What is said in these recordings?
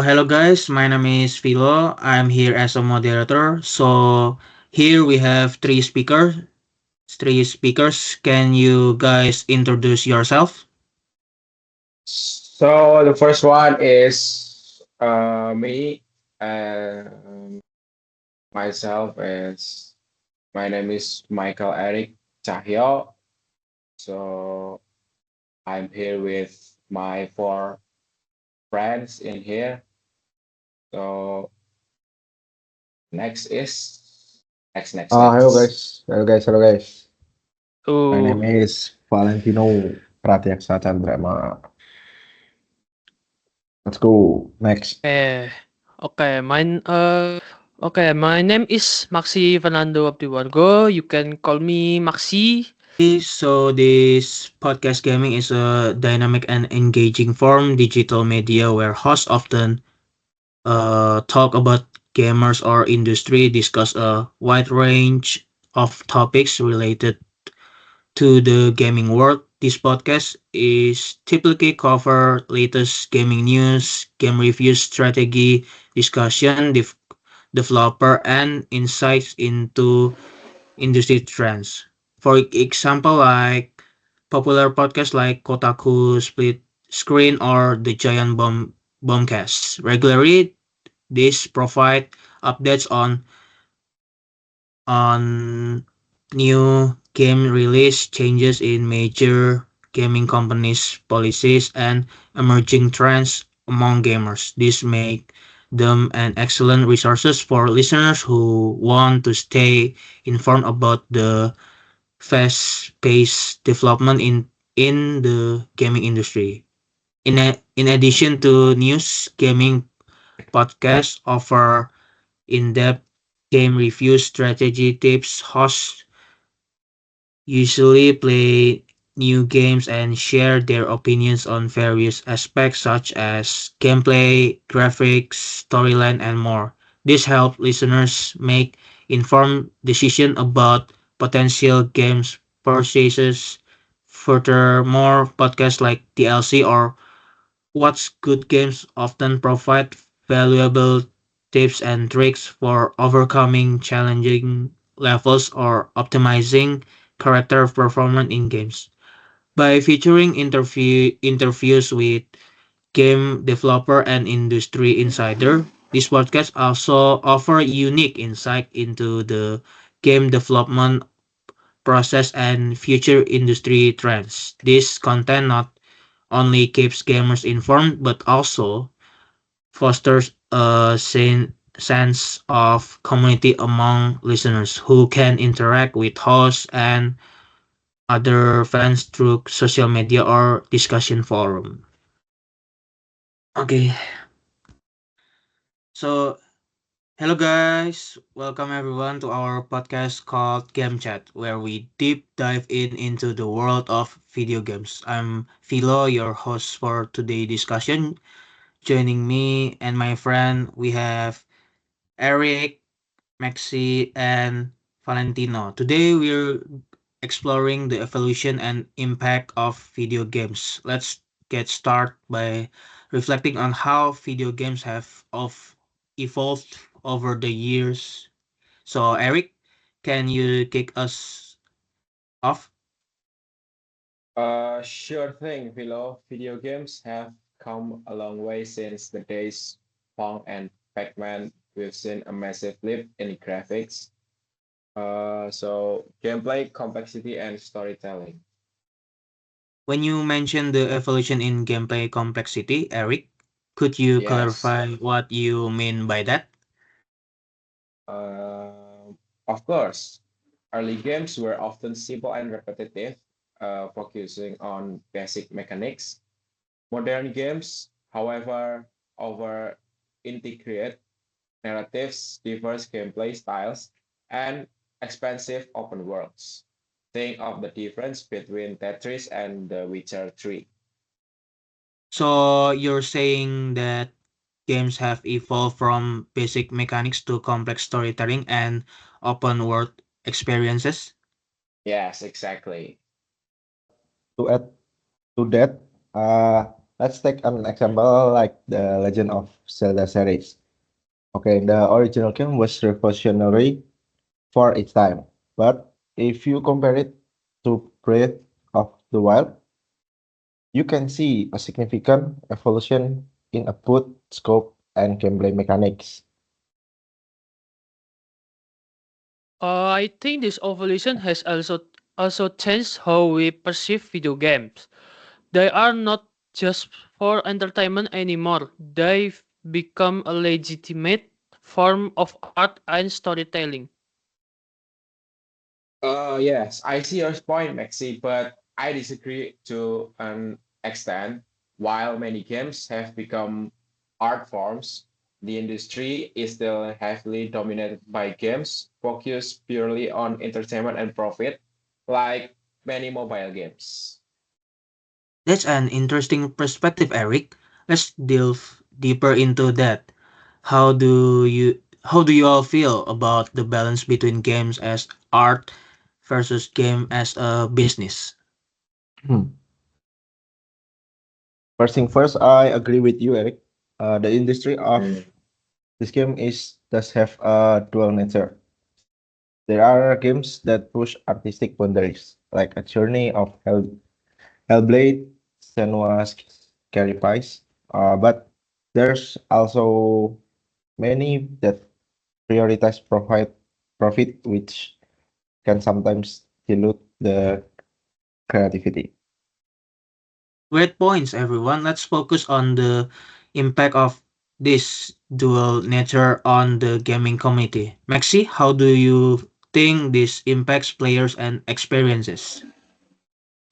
Hello guys, my name is Philo. I'm here as a moderator. So here we have three speakers. Three speakers. Can you guys introduce yourself? So the first one is me and myself is my name is Michael Eric Cahyo. So I'm here with my four friends in here. So next is Hello next. guys, hello guys, hello guys. My Oh, name is Valentino Pratyaksa Chandrama. Let's go next. eh, okay. My name is Maxi Fernando Abdiwargo. You can call me Maxi. So this podcast gaming is a dynamic and engaging form digital media where hosts often talk about gamers or industry, discuss a wide range of topics related to the gaming world. This podcast is typically cover latest gaming news, game reviews, strategy, discussion, developer, and insights into industry trends. For example, like popular podcasts like Kotaku, Split Screen, or The Giant Bombcast. Regularly, these provide updates on new game release, changes in major gaming companies' policies, and emerging trends among gamers. This make them an excellent resources for listeners who want to stay informed about the fast-paced development in the gaming industry. In addition to news, gaming podcasts offer in-depth game reviews, strategy tips. Hosts usually play new games and share their opinions on various aspects such as gameplay, graphics, storyline, and more. This helps listeners make informed decisions about potential games purchases. Furthermore, podcasts like DLC or What's Good Games often provide valuable tips and tricks for overcoming challenging levels or optimizing character performance in games. By featuring interviews with game developer and industry insider, this podcast also offer unique insight into the game development process and future industry trends. This content not only keeps gamers informed but also fosters a sense of community among listeners who can interact with hosts and other fans through social media or discussion forum. Okay, so hello guys, welcome everyone to our podcast called Game Chat, where we deep dive into the world of video games. I'm Philo, your host for today's discussion. Joining me and my friend, we have Eric, Maxi, and Valentino. Today we're exploring the evolution and impact of video games. Let's get started by reflecting on how video games have evolved over the years. So, Eric, can you kick us off? Sure thing, Philo. Video games have come a long way since the days Pong and Pac-Man. We've seen a massive leap in graphics, so gameplay, complexity, and storytelling. When you mentioned the evolution in gameplay complexity, Eric, could you Yes, clarify what you mean by that? of course. Early games were often simple and repetitive, focusing on basic mechanics. Modern games, however, over integrate narratives, diverse gameplay styles, and expansive open worlds. Think of the difference between Tetris and The Witcher 3. So you're saying that games have evolved from basic mechanics to complex storytelling and open world experiences. Yes, exactly. To add to that, Let's take an example like the Legend of Zelda series. Okay, the original game was revolutionary for its time, but if you compare it to Breath of the Wild, you can see a significant evolution in output, scope, and gameplay mechanics. I think this evolution has also changed how we perceive video games. They are not just for entertainment anymore. They've become a legitimate form of art and storytelling. Yes, I see your point, Maxi, but I disagree to an extent. While many games have become art forms, the industry is still heavily dominated by games focused purely on entertainment and profit, like many mobile games. That's an interesting perspective, Eric. Let's delve deeper into that. How do you all feel about the balance between games as art versus game as a business? Hmm. First thing first, I agree with you, Eric. The industry of Mm. this game is does have a dual nature. There are games that push artistic boundaries, like a Journey of Hellblade, Senua's Scary Pies. But there's also many that prioritize profit, which can sometimes dilute the creativity. Great points, everyone. Let's focus on the impact of this dual nature on the gaming community. Maxi, how do you think this impacts players and experiences?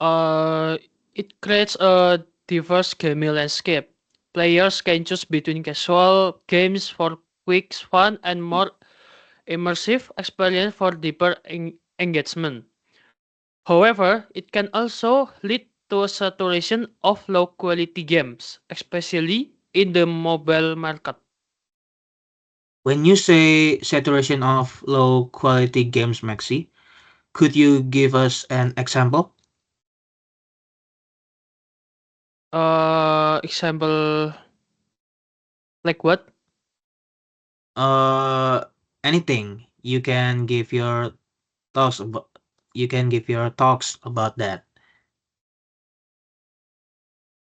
Uh, it creates a diverse gaming landscape. Players can choose between casual games for quick fun and more immersive experience for deeper engagement. However, it can also lead to a saturation of low quality games, especially in the mobile market. When you say saturation of low quality games, Maxi, could you give us an example? Example like what? Uh, Anything. Thoughts about you can give your talks about that.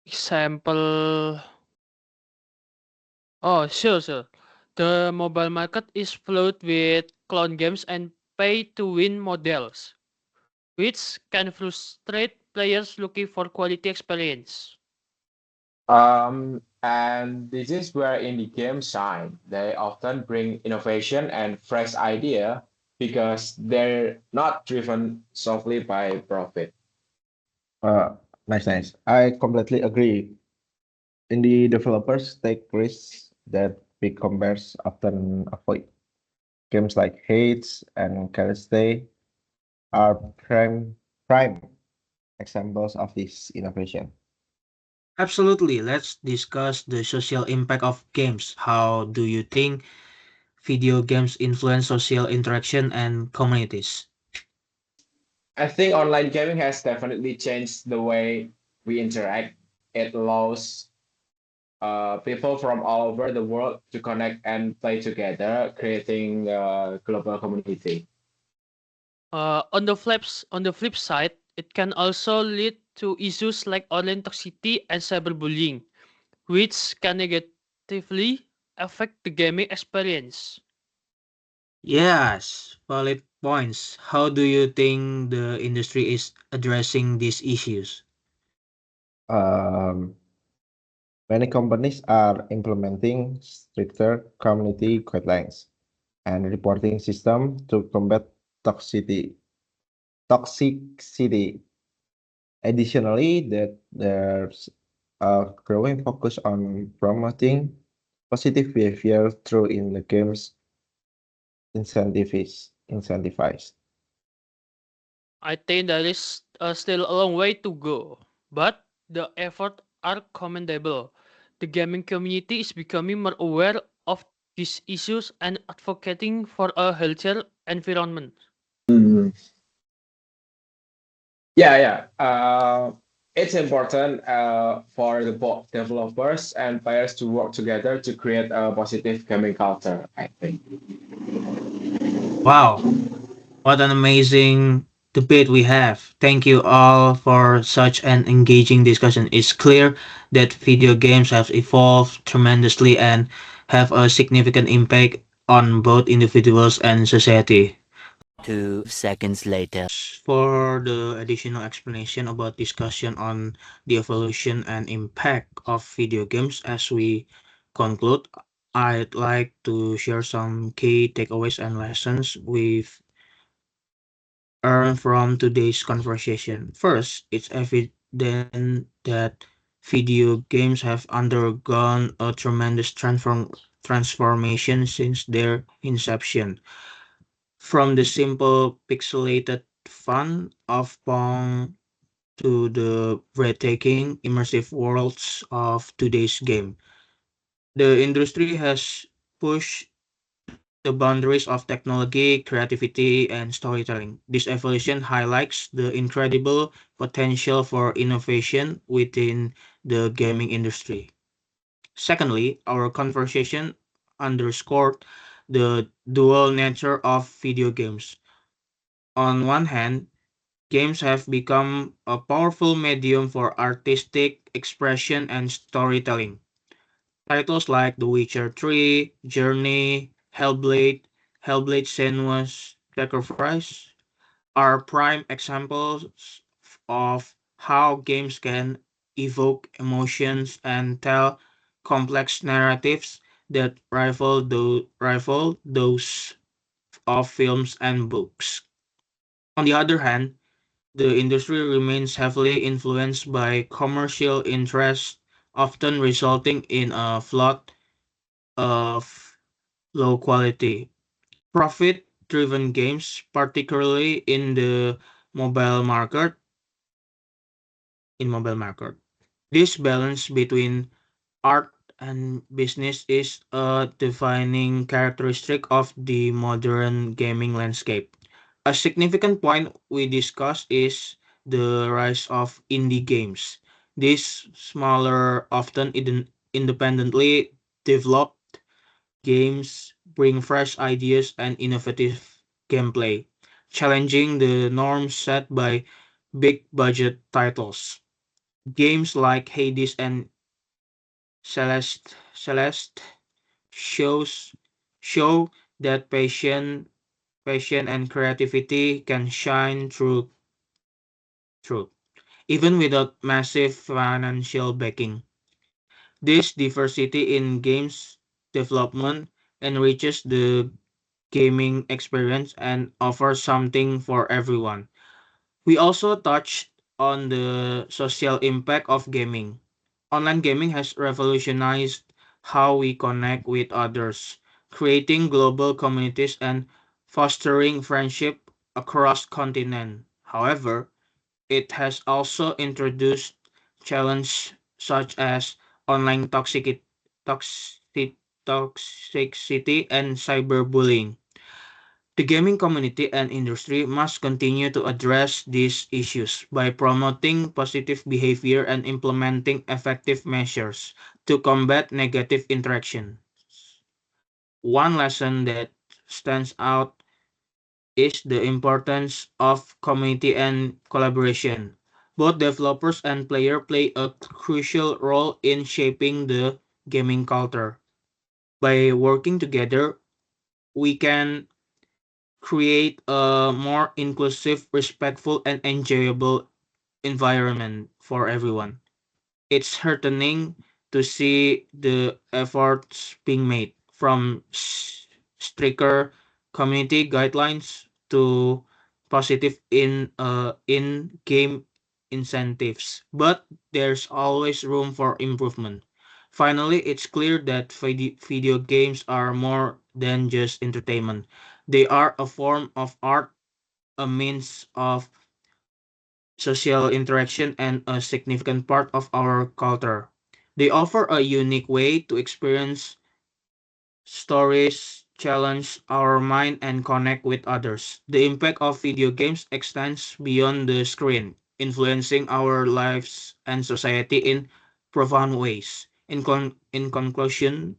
Example. Oh, sure. The mobile market is flooded with clone games and pay to win models, which can frustrate players looking for quality experience. And this is where indie games shine. They often bring innovation and fresh idea because they're not driven solely by profit. Uh, nice. I completely agree. Indie developers take risks that big companies often avoid. Games like Hades and Caliste are prime examples of this innovation. Absolutely. Let's discuss the social impact of games. How do you think video games influence social interaction and communities? I think online gaming has definitely changed the way we interact. It allows people from all over the world to connect and play together, creating a global community. On the flip side, it can also lead to issues like online toxicity and cyberbullying, which can negatively affect the gaming experience. Yes, valid points. How do you think the industry is addressing these issues? Um, Many companies are implementing stricter community guidelines and reporting system to combat toxicity. Toxicity. Additionally, that there's a growing focus on promoting positive behavior through in the games incentivized. I think there is still a long way to go, but the efforts are commendable. The gaming community is becoming more aware of these issues and advocating for a healthier environment. Mhm. Yeah, yeah. It's important for the both developers and players to work together to create a positive gaming culture, I think. Wow, what an amazing debate we have. Thank you all for such an engaging discussion. It's clear that video games have evolved tremendously and have a significant impact on both individuals and society. 2 seconds later. For the additional explanation about discussion on the evolution and impact of video games as we conclude, I'd like to share some key takeaways and lessons we've earned from today's conversation. First, it's evident that video games have undergone a tremendous transformation since their inception. From the simple pixelated fun of Pong to the breathtaking, immersive worlds of today's game. The industry has pushed the boundaries of technology, creativity, and storytelling. This evolution highlights the incredible potential for innovation within the gaming industry. Secondly, our conversation underscored the dual nature of video games. On one hand, games have become a powerful medium for artistic expression and storytelling. Titles like The Witcher 3, Journey, Hellblade Senua's Sacrifice are prime examples of how games can evoke emotions and tell complex narratives that rival those of films and books. On the other hand, the industry remains heavily influenced by commercial interests, often resulting in a flood of low quality, profit driven games, particularly mobile market mobile market. This balance between art and business is a defining characteristic of the modern gaming landscape. A significant point we discussed is the rise of indie games. These smaller, often independently developed games bring fresh ideas and innovative gameplay, challenging the norms set by big budget titles. Games like Hades and Celeste shows show that passion and creativity can shine through even without massive financial backing. This diversity in games development enriches the gaming experience and offers something for everyone. We also touched on the social impact of gaming. Online gaming has revolutionized how we connect with others, creating global communities and fostering friendship across continents. However, it has also introduced challenges such as online toxic, toxicity and cyberbullying. The gaming community and industry must continue to address these issues by promoting positive behavior and implementing effective measures to combat negative interaction. One lesson that stands out is the importance of community and collaboration. Both developers and players play a crucial role in shaping the gaming culture. By working together, we can create a more inclusive, respectful, and enjoyable environment for everyone. It's heartening to see the efforts being made from stricter community guidelines to positive in game incentives, but there's always room for improvement. Finally, it's clear that video games are more than just entertainment. They are a form of art, a means of social interaction, and a significant part of our culture. They offer a unique way to experience stories, challenge our mind, and connect with others. The impact of video games extends beyond the screen. influencing our lives and society in profound ways. In conclusion,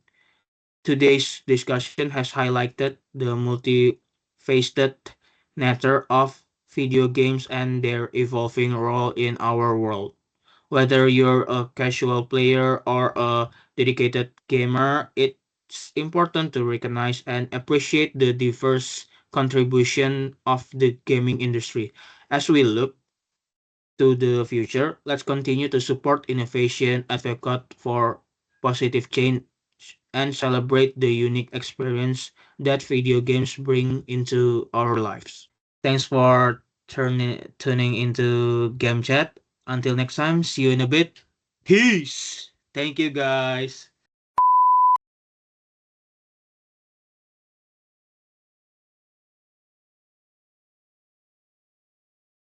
today's discussion has highlighted the multifaceted nature of video games and their evolving role in our world. Whether you're a casual player or a dedicated gamer, it's important to recognize and appreciate the diverse contribution of the gaming industry. As we look to the future, let's continue to support innovation, advocate for positive change, and celebrate the unique experience that video games bring into our lives. Thanks for tuning into Game Chat. Until next time, see you in a bit. Peace. Thank you, guys.